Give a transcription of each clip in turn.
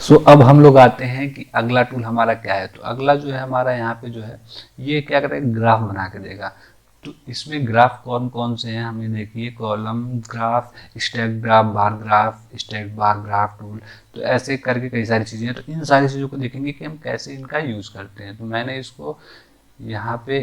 अब हम लोग आते हैं कि अगला टूल हमारा क्या है। तो अगला जो है हमारा यहाँ पे जो है ये क्या करेगा, ग्राफ बना के देगा। तो इसमें ग्राफ कौन कौन से हैं हमें देखिए, column graph, stack graph, bar graph, stack bar graph tool. तो ऐसे करके कई सारी चीज़ें हैं। तो इन सारी चीज़ों को देखेंगे कि हम कैसे इनका यूज़ करते हैं। तो मैंने इसको यहाँ पे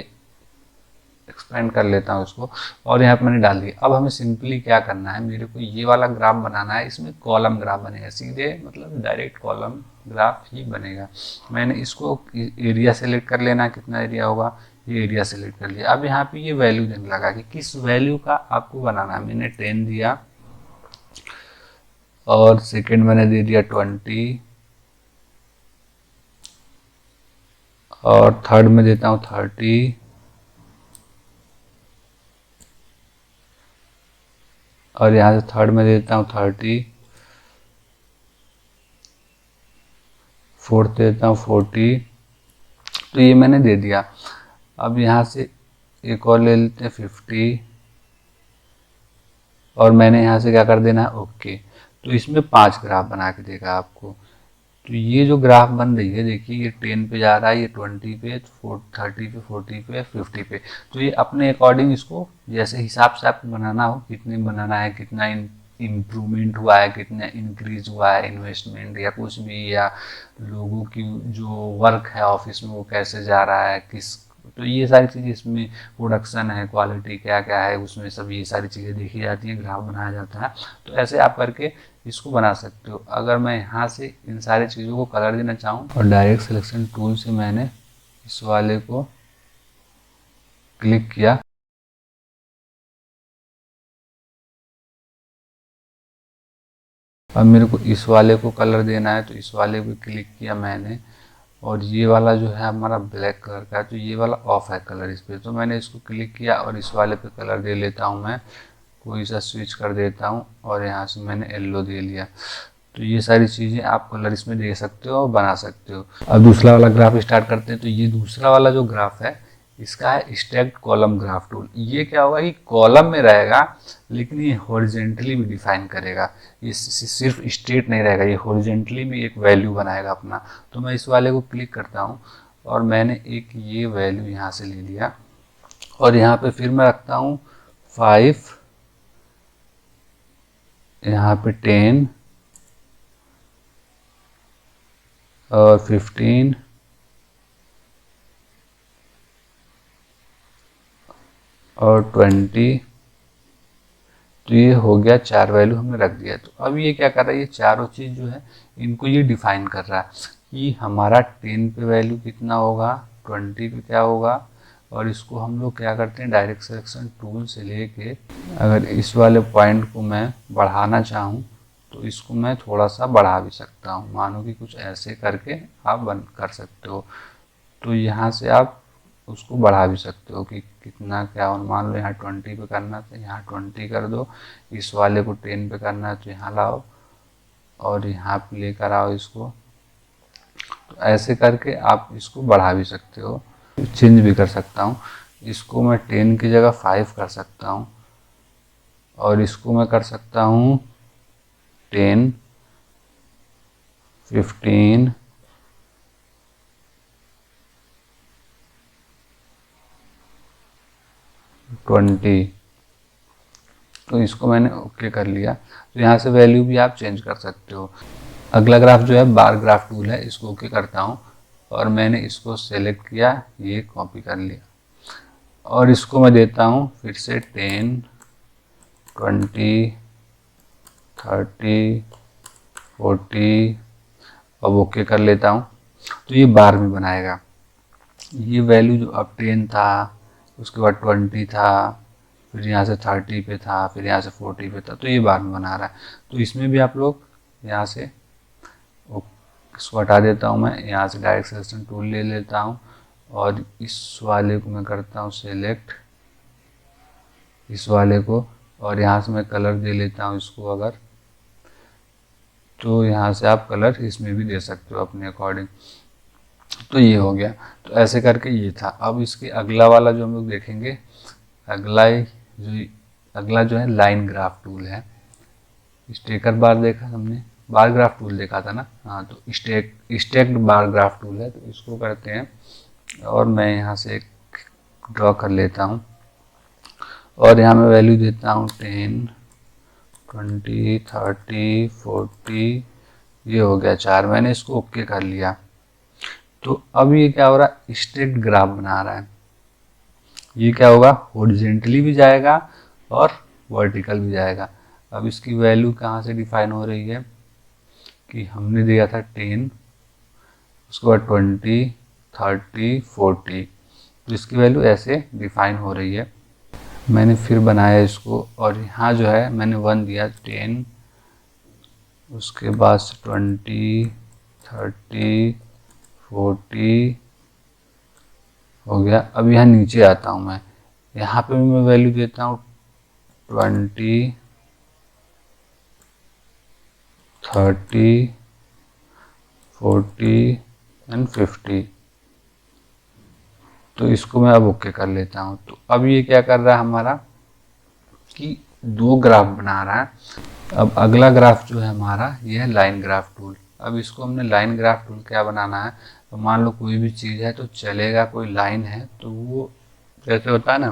एक्सपेंड कर लेता हूँ इसको, और यहाँ पे मैंने डाल दिया। अब हमें सिंपली क्या करना है, मेरे को ये वाला ग्राफ बनाना है। इसमें कॉलम ग्राफ बनेगा सीधे, मतलब डायरेक्ट कॉलम ग्राफ ही बनेगा। मैंने इसको एरिया सेलेक्ट कर लेना, कितना एरिया होगा, ये एरिया सेलेक्ट कर लिया। अब यहाँ पे ये वैल्यू देने लगा कि किस वैल्यू का आपको बनाना है। मैंने 10 दिया, और सेकेंड मैंने दे दिया 20, और थर्ड में देता हूँ 30, और यहाँ से थर्ड में देता हूँ 30, फोर्थ देता हूँ 40। तो ये मैंने दे दिया। अब यहाँ से एक और ले लेते हैं 50, और मैंने यहाँ से क्या कर देना है, ओके। तो इसमें 5 ग्राफ बना के देगा आपको। तो ये जो ग्राफ बन रही है देखिए, ये 10 पे जा रहा है, ये 20 पे, 30 पे, 40 पे, 50 पे। तो ये अपने अकॉर्डिंग इसको जैसे हिसाब से आपको बनाना हो, कितने बनाना है, कितना इम्प्रूवमेंट हुआ है, कितना इंक्रीज हुआ है इन्वेस्टमेंट या कुछ भी, या लोगों की जो वर्क है ऑफिस में वो कैसे जा रहा है, किस। तो ये सारी चीज़ें इसमें, प्रोडक्शन है, क्वालिटी क्या क्या है उसमें, सब ये सारी चीज़ें देखी जाती हैं, ग्राफ बनाया जाता है। तो ऐसे आप करके इसको बना सकते हो। अगर मैं यहाँ से इन सारी चीज़ों को कलर देना चाहूँ, और डायरेक्ट सिलेक्शन टूल से मैंने इस वाले को क्लिक किया, अब मेरे को इस वाले को कलर देना है, तो इस वाले को क्लिक किया मैंने, और ये वाला जो है हमारा ब्लैक कलर का है, तो ये वाला ऑफ है कलर इस पर। तो मैंने इसको क्लिक किया और इस वाले पे कलर दे लेता हूँ मैं, कोई सा स्विच कर देता हूँ, और यहाँ से मैंने येलो दे लिया। तो ये सारी चीज़ें आप कलर इसमें दे सकते हो और बना सकते हो। अब दूसरा वाला ग्राफ स्टार्ट करते हैं। तो ये दूसरा वाला जो ग्राफ है इसका है स्टैक्ड कॉलम ग्राफ टूल। ये क्या होगा कि कॉलम में रहेगा, लेकिन ये हॉरिजेंटली भी डिफाइन करेगा। ये सिर्फ स्ट्रेट नहीं रहेगा, ये हॉरिजेंटली भी एक वैल्यू बनाएगा अपना। तो मैं इस वाले को क्लिक करता हूँ, और मैंने एक ये वैल्यू यहाँ से ले लिया, और यहाँ पे फिर मैं रखता हूँ 5, यहाँ पे 10, और 15, और 20। तो ये हो गया, 4 वैल्यू हमने रख दिया। तो अब ये क्या कर रहा है, ये चारों चीज़ जो है इनको ये डिफाइन कर रहा है कि हमारा 10 पे वैल्यू कितना होगा, 20 पे क्या होगा। और इसको हम लोग क्या करते हैं, डायरेक्ट सिलेक्शन टूल से लेके, अगर इस वाले पॉइंट को मैं बढ़ाना चाहूँ तो इसको मैं थोड़ा सा बढ़ा भी सकता हूँ। मानो कि कुछ ऐसे करके आप बंद कर सकते हो। तो यहाँ से आप उसको बढ़ा भी सकते हो कि कितना क्या हो। मान लो यहाँ 20 पे करना है तो यहाँ 20 कर दो, इस वाले को 10 पे करना है तो यहाँ लाओ, और यहाँ पे लेकर आओ इसको। तो ऐसे करके आप इसको बढ़ा भी सकते हो, चेंज भी कर सकता हूँ। इसको मैं 10 की जगह 5 कर सकता हूँ, और इसको मैं कर सकता हूँ 10, 15, 20। तो इसको मैंने ओके कर लिया। तो यहाँ से वैल्यू भी आप चेंज कर सकते हो। अगला ग्राफ जो है बार ग्राफ टूल है, इसको ओके करता हूँ, और मैंने इसको सेलेक्ट किया, ये कॉपी कर लिया, और इसको मैं देता हूँ फिर से 10, 20, 30, 40, अब ओके कर लेता हूँ। तो ये बार में बनाएगा। ये वैल्यू जो अब 10 था, उसके बाद 20 था, फिर यहाँ से 30 पे था, फिर यहाँ से 40 पे था, तो ये बार में बना रहा है। तो इसमें भी आप लोग यहाँ से इसको हटा देता हूँ मैं, यहाँ से डायरेक्ट सिलेक्शन टूल ले लेता हूँ, और इस वाले को मैं करता हूँ सेलेक्ट, इस वाले को, और यहाँ से मैं कलर दे लेता हूँ इसको। अगर तो यहाँ से आप कलर इसमें भी दे सकते हो अपने अकॉर्डिंग। तो ये हो गया। तो ऐसे करके ये था। अब इसके अगला वाला जो हम लोग देखेंगे, अगला जो है लाइन ग्राफ टूल है। स्टेकर बार देखा हमने, बार ग्राफ टूल देखा था ना, हाँ, तो स्टैक्ड बार ग्राफ टूल है, तो इसको करते हैं और मैं यहाँ से एक ड्रॉ कर लेता हूँ और यहाँ मैं वैल्यू देता हूँ 10, 20, 30, 40, ये हो गया 4। मैंने इसको ओके कर लिया। तो अब ये क्या हो रहा है, स्ट्रेट ग्राफ बना रहा है। ये क्या होगा, हॉरिजॉन्टली भी जाएगा और वर्टिकल भी जाएगा। अब इसकी वैल्यू कहाँ से डिफाइन हो रही है कि हमने दिया था 10, उसके बाद 20, 30, 40, तो इसकी वैल्यू ऐसे डिफाइन हो रही है। मैंने फिर बनाया इसको और यहाँ जो है मैंने 1 दिया, 10, उसके बाद 20, 30, 40 हो गया। अब यहाँ नीचे आता हूँ मैं, यहाँ पे भी मैं वैल्यू देता हूँ 20, 30, 40 एंड 50। तो इसको मैं अब ओके कर लेता हूँ। तो अब ये क्या कर रहा है हमारा कि 2 ग्राफ बना रहा है। अब अगला ग्राफ जो है हमारा ये है लाइन ग्राफ टूल। अब इसको हमने लाइन ग्राफ टूल क्या बनाना है, तो मान लो कोई भी चीज़ है तो चलेगा, कोई लाइन है तो वो जैसे होता है ना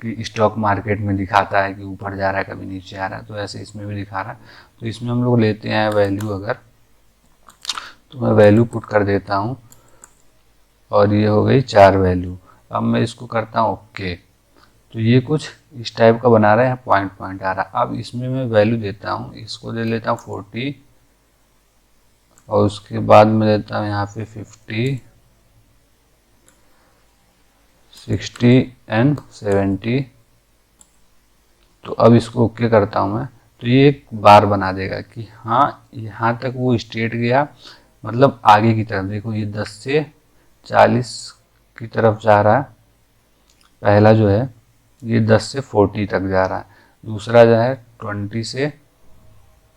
कि स्टॉक मार्केट में दिखाता है कि ऊपर जा रहा है कभी नीचे आ रहा है, तो ऐसे इसमें भी दिखा रहा है। तो इसमें हम लोग लेते हैं वैल्यू, अगर तो मैं वैल्यू पुट कर देता हूँ और ये हो गई 4 वैल्यू। अब मैं इसको करता हूँ ओके। तो ये कुछ इस टाइप का बना रहा है, पॉइंट पॉइंट आ रहा है। अब इसमें मैं वैल्यू देता हूँ, इसको दे लेता हूँ 40 और उसके बाद मैं देता हूँ यहाँ पे 50, 60 एंड 70। तो अब इसको ओके करता हूँ मैं, तो ये एक बार बना देगा कि हाँ यहाँ तक वो स्ट्रेट गया, मतलब आगे की तरफ। देखो ये 10 से 40 की तरफ जा रहा है, पहला जो है ये 10 से 40 तक जा रहा है, दूसरा जो है 20 से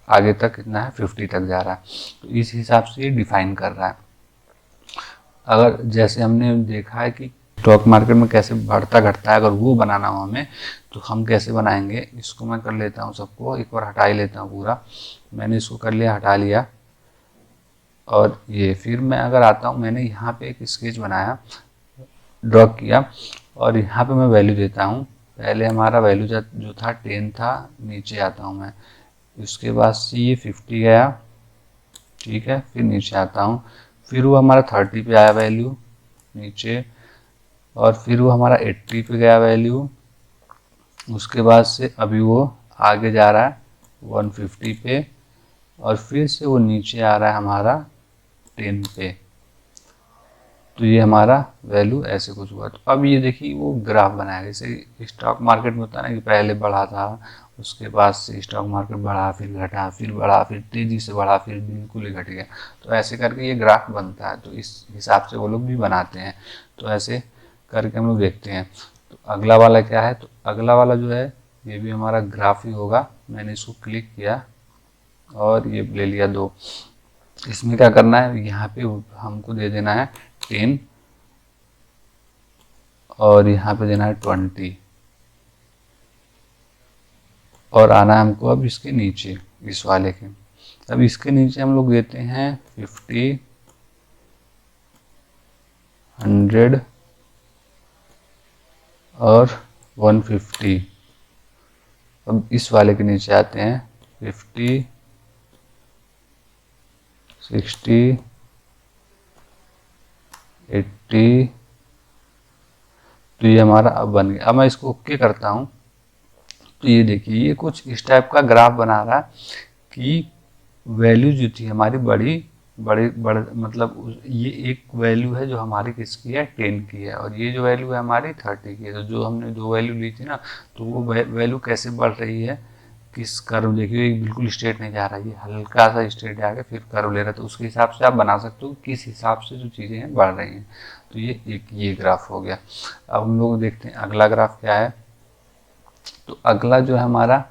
आगे तक कितना है 50 तक जा रहा है। तो इस हिसाब से ये डिफाइन कर रहा है। अगर जैसे हमने देखा है कि स्टॉक मार्केट में कैसे बढ़ता घटता है, अगर वो बनाना हो हमें तो हम कैसे बनाएंगे। इसको मैं कर लेता हूँ, सबको एक बार हटा ही लेता हूँ पूरा। मैंने इसको कर लिया, हटा लिया। और ये फिर मैं अगर आता हूँ, मैंने यहाँ पे एक स्केच बनाया, ड्रॉ किया और यहाँ पे मैं वैल्यू देता हूँ। पहले हमारा वैल्यू जो था 10 था, नीचे आता हूँ मैं, उसके बाद से ये 50 गया, ठीक है, फिर नीचे आता हूँ, फिर वो हमारा 30 पे आया वैल्यू नीचे, और फिर वो हमारा 80 पे गया वैल्यू। उसके बाद से अभी वो आगे जा रहा है 150 पे और फिर से वो नीचे आ रहा है हमारा 10 पे। तो ये हमारा वैल्यू ऐसे कुछ हुआ। तो अब ये देखिए वो ग्राफ बनाया, जैसे स्टॉक मार्केट में होता है ना कि पहले बढ़ा था, उसके बाद से स्टॉक मार्केट बढ़ा, फिर घटा, फिर बढ़ा, फिर तेज़ी से बढ़ा, फिर बिल्कुल ही घट गया। तो ऐसे करके ये ग्राफ बनता है। तो इस हिसाब से वो लोग भी बनाते हैं। तो ऐसे करके हम लोग देखते हैं। तो अगला वाला क्या है, तो अगला वाला जो है ये भी हमारा ग्राफ ही होगा। मैंने इसको क्लिक किया और ये ले लिया 2। इसमें क्या करना है, यहाँ पे हमको दे देना है 10 और यहाँ पे देना है 20 और आना है हमको अब इसके नीचे, इस वाले के। अब इसके नीचे हम लोग देते हैं 50, 100 और 150। अब इस वाले के नीचे आते हैं 50, 60, 80। तो ये हमारा अब बन गया। अब मैं इसको ओके करता हूँ। तो ये देखिए ये कुछ इस टाइप का ग्राफ बना रहा है कि वैल्यू जो थी हमारी बड़ी मतलब ये एक वैल्यू है जो हमारी किसकी है, 10 की है, और ये जो वैल्यू है हमारी 30 की है। तो जो हमने 2 वैल्यू ली थी ना, तो वो वैल्यू कैसे बढ़ रही है, किस कर्व, देखिए बिल्कुल स्ट्रेट नहीं जा रहा है, ये हल्का सा स्ट्रेट जाके फिर कर्व ले रहा है। तो उसके हिसाब से आप बना सकते हो किस हिसाब से जो चीज़ें हैं बढ़ रही हैं। तो ये एक ये ग्राफ हो गया। अब हम लोग देखते हैं अगला ग्राफ क्या है। तो अगला जो है हमारा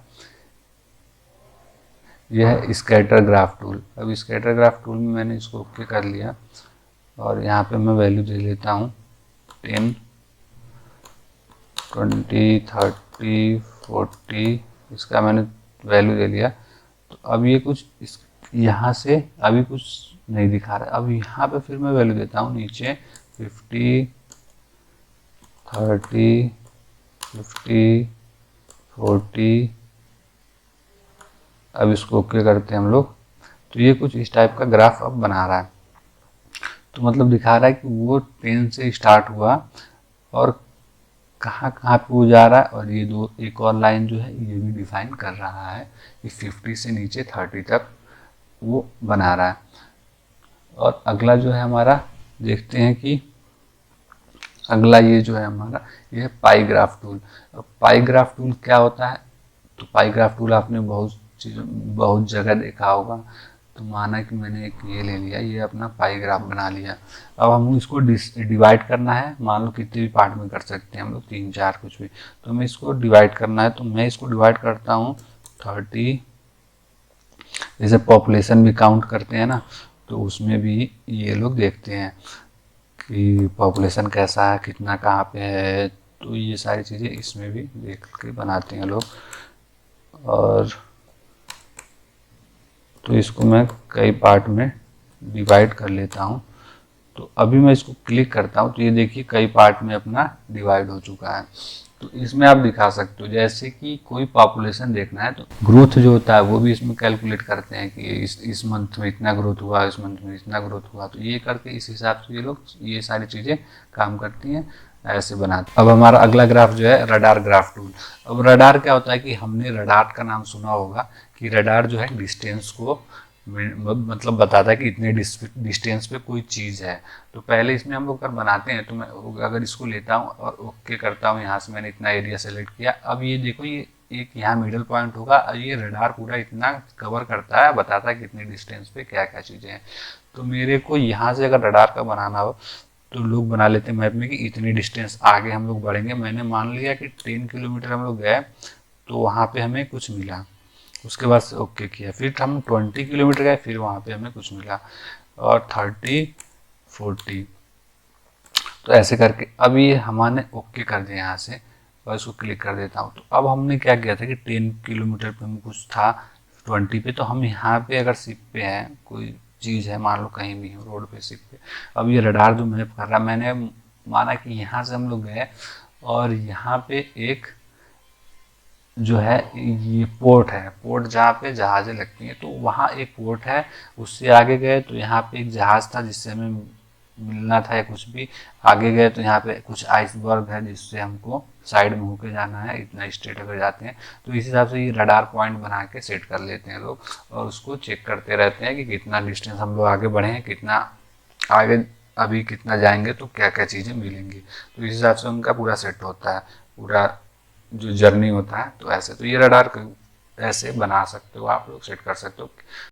यह है स्कैटर ग्राफ टूल। अब स्कैटर ग्राफ टूल में मैंने इसको ओके कर लिया और यहाँ पे मैं वैल्यू दे लेता हूँ 10, 20, 30, 40। इसका मैंने वैल्यू दे लिया। तो अब ये कुछ यहाँ से अभी कुछ नहीं दिखा रहा है। अब यहाँ पे फिर मैं वैल्यू देता हूँ नीचे 50, 30, 50, 40। अब इसको ओके करते हैं हम लोग। तो ये कुछ इस टाइप का ग्राफ अब बना रहा है। तो मतलब दिखा रहा है कि वो 10 से स्टार्ट हुआ और कहाँ कहाँ पे वो जा रहा है, और ये दो एक और लाइन जो है ये भी डिफाइन कर रहा है कि 50 से नीचे 30 तक वो बना रहा है। और अगला जो है हमारा देखते हैं कि अगला ये जो है हमारा ये है पाई ग्राफ टूल। अब पाई ग्राफ टूल क्या होता है? तो पाई ग्राफ टूल आपने बहुत जगह देखा होगा। तो माना कि मैंने एक ये ले लिया, ये अपना पाई ग्राफ बना लिया। अब हम इसको डिवाइड करना है, मान लो कितने भी पार्ट में कर सकते हैं हम लोग, 3, 4 कुछ भी। तो हमें इसको डिवाइड करना है, तो मैं इसको डिवाइड करता हूँ 30। जैसे पॉपुलेशन भी काउंट करते हैं ना, तो उसमें भी ये लोग देखते हैं कि पॉपुलेशन कैसा है, कितना कहाँ पे है। तो ये सारी चीज़ें इसमें भी देख के बनाते हैं लोग। और तो इसको मैं कई पार्ट में डिवाइड कर लेता हूँ। तो अभी मैं इसको क्लिक करता हूँ तो ये देखिए कई पार्ट में अपना डिवाइड हो चुका है। तो इसमें आप दिखा सकते हो, जैसे कि कोई पॉपुलेशन देखना है तो ग्रोथ जो होता है वो भी इसमें कैलकुलेट करते हैं कि इस मंथ में इतना ग्रोथ हुआ, इस मंथ में इतना ग्रोथ हुआ। तो ये करके इस हिसाब से ये लोग ये सारी चीज़ें काम करती हैं, ऐसे बनाते। अब हमारा अगला ग्राफ जो है रडार ग्राफ टूल। अब रडार क्या होता है कि हमने रडार का नाम सुना होगा कि रडार जो है डिस्टेंस को मतलब बताता है कि इतने डिस्टेंस पे कोई चीज़ है। तो पहले इसमें हम लोग अगर बनाते हैं तो मैं अगर इसको लेता हूँ और ओके करता हूँ, यहाँ से मैंने इतना एरिया सेलेक्ट किया। अब ये देखो ये एक यहाँ मिडल पॉइंट होगा और ये रडार पूरा इतना कवर करता है, बताता है कितनी डिस्टेंस पे क्या क्या चीज़ें हैं। तो मेरे को यहाँ से अगर रडार का बनाना हो तो लोग बना लेते हैं मैप में कि इतनी डिस्टेंस आगे हम लोग बढ़ेंगे। मैंने मान लिया कि 10 किलोमीटर हम लोग गए तो वहाँ पे हमें कुछ मिला, उसके बाद से ओके किया। फिर हम 20 किलोमीटर गए, फिर वहाँ पे हमें कुछ मिला, और 30, 40। तो ऐसे करके अब ये हमने ओके कर दिया यहाँ से, और इसको क्लिक कर देता हूँ। तो अब हमने क्या किया था कि 10 किलोमीटर पे हमें कुछ था, 20 पे। तो हम यहाँ पे अगर शिप पे हैं, कोई चीज़ है मान लो कहीं भी रोड पे, शिप पे। अब ये रडार जो मैप कर रहा, मैंने माना कि यहाँ से हम लोग गए और यहाँ पे एक जो है ये पोर्ट है, पोर्ट जहाँ पे जहाज़ें लगती हैं। तो वहाँ एक पोर्ट है, उससे आगे गए तो यहाँ पे एक जहाज़ था जिससे हमें मिलना था या कुछ भी। आगे गए तो यहाँ पे कुछ आइसबर्ग है जिससे हमको साइड में होके जाना है, इतना स्ट्रेट अगर जाते हैं। तो इस हिसाब से ये रडार पॉइंट बना के सेट कर लेते हैं लोग, और उसको चेक करते रहते हैं कि कितना डिस्टेंस हम लोग आगे बढ़े हैं, कितना आगे अभी कितना जाएंगे, तो क्या क्या चीज़ें मिलेंगी। तो इस हिसाब से उनका पूरा सेट होता है, पूरा जो जर्नी होता है। तो ऐसे तो ये रडार ऐसे बना सकते हो आप लोग, सेट कर सकते हो।